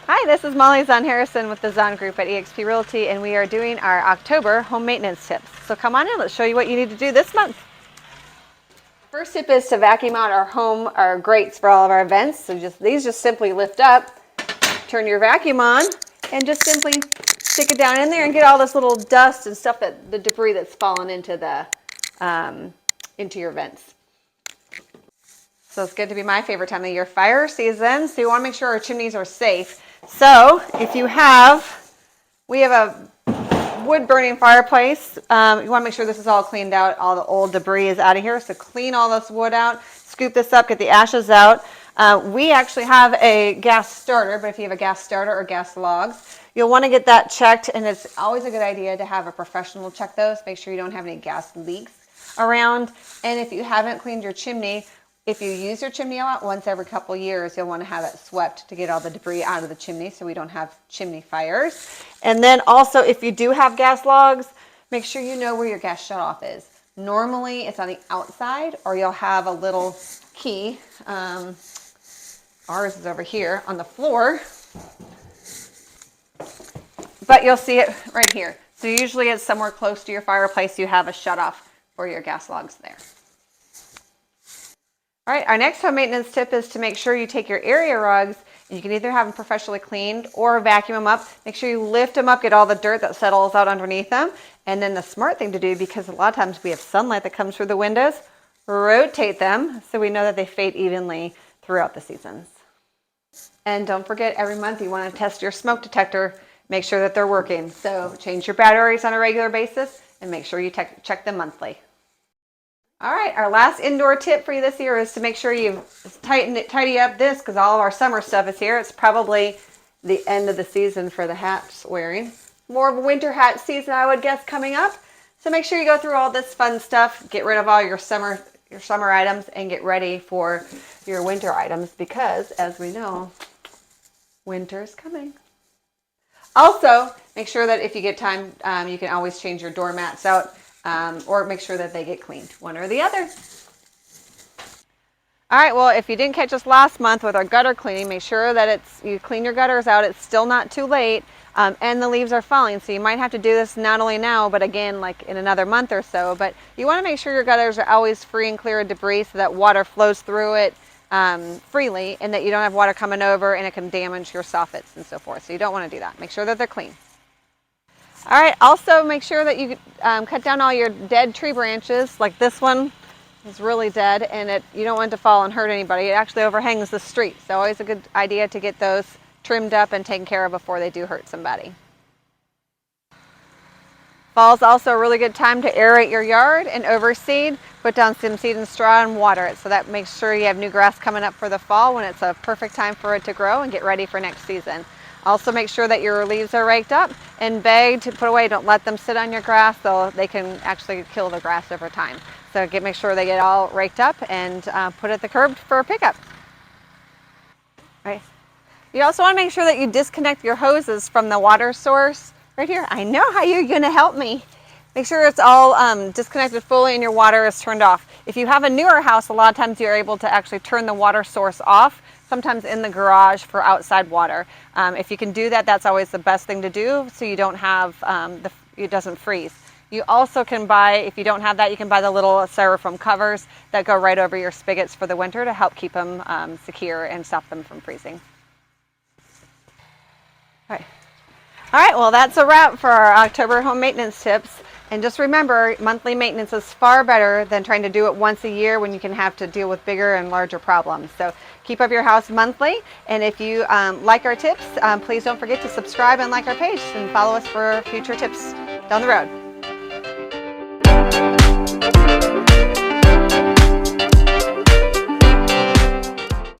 Hi, this is Molly Zahn Harrison with the Zahn Group at eXp Realty, and we are doing our October home maintenance tips. So come on in, let's show you what you need to do this month. First tip is to vacuum out our grates for all of our vents. So these just simply lift up, turn your vacuum on, and just simply stick it down in there and get all this little dust and stuff, the debris that's fallen into your vents. So it's good to be my favorite time of year, fire season. So you want to make sure our chimneys are safe. So if we have a wood burning fireplace, you want to make sure this is all cleaned out. All the old debris is out of here. So clean all this wood out, scoop this up, get the ashes out. We actually have a gas starter, but if you have a gas starter or gas logs, you'll want to get that checked. And it's always a good idea to have a professional check those. Make sure you don't have any gas leaks around. And if you haven't cleaned your chimney, if you use your chimney a lot, once every couple years, you'll want to have it swept to get all the debris out of the chimney so we don't have chimney fires. And then also, if you do have gas logs, make sure you know where your gas shutoff is. Normally, it's on the outside, or you'll have a little key. Ours is over here on the floor, but you'll see it right here. So usually it's somewhere close to your fireplace. You have a shutoff for your gas logs there. All right, our next home maintenance tip is to make sure you take your area rugs, and you can either have them professionally cleaned or vacuum them up. Make sure you lift them up, get all the dirt that settles out underneath them. And then the smart thing to do, because a lot of times we have sunlight that comes through the windows, rotate them so we know that they fade evenly throughout the seasons. And don't forget, every month you want to test your smoke detector, make sure that they're working. So change your batteries on a regular basis and make sure you check them monthly. All right, our last indoor tip for you this year is to make sure you tidy up this, because all of our summer stuff is here. It's probably the end of the season for the hats wearing. More of a winter hat season, I would guess, coming up. So make sure you go through all this fun stuff, get rid of all your summer items, and get ready for your winter items, because as we know, winter is coming. Also, make sure that if you get time, you can always change your doormats out. Or make sure that they get cleaned, one or the other. All right, well, if you didn't catch us last month with our gutter cleaning, make sure that you clean your gutters out. It's still not too late, and the leaves are falling, so you might have to do this not only now, but again, like in another month or so. But you want to make sure your gutters are always free and clear of debris so that water flows through it freely, and that you don't have water coming over and it can damage your soffits and so forth. So you don't want to do that. Make sure that they're clean. All right, also make sure that you cut down all your dead tree branches. Like this one is really dead, and you don't want it to fall and hurt anybody. It actually overhangs the street, so always a good idea to get those trimmed up and taken care of before they do hurt somebody. Fall's also a really good time to aerate your yard and overseed. Put down some seed and straw and water it, so that makes sure you have new grass coming up for the fall when it's a perfect time for it to grow and get ready for next season. Also make sure that your leaves are raked up and bagged to put away. Don't let them sit on your grass, so they can actually kill the grass over time. So make sure they get all raked up and put at the curb for a pickup. Right. You also want to make sure that you disconnect your hoses from the water source. Right here. I know how you're going to help me. Make sure it's all disconnected fully and your water is turned off. If you have a newer house, a lot of times you're able to actually turn the water source off, sometimes in the garage for outside water. If you can do that, that's always the best thing to do, so you don't have, it doesn't freeze. You also can buy, if you don't have that, you can buy the little styrofoam covers that go right over your spigots for the winter to help keep them secure and stop them from freezing. All right, well, that's a wrap for our October home maintenance tips. And just remember, monthly maintenance is far better than trying to do it once a year when you can have to deal with bigger and larger problems. So keep up your house monthly. And if you like our tips, please don't forget to subscribe and like our page and follow us for future tips down the road.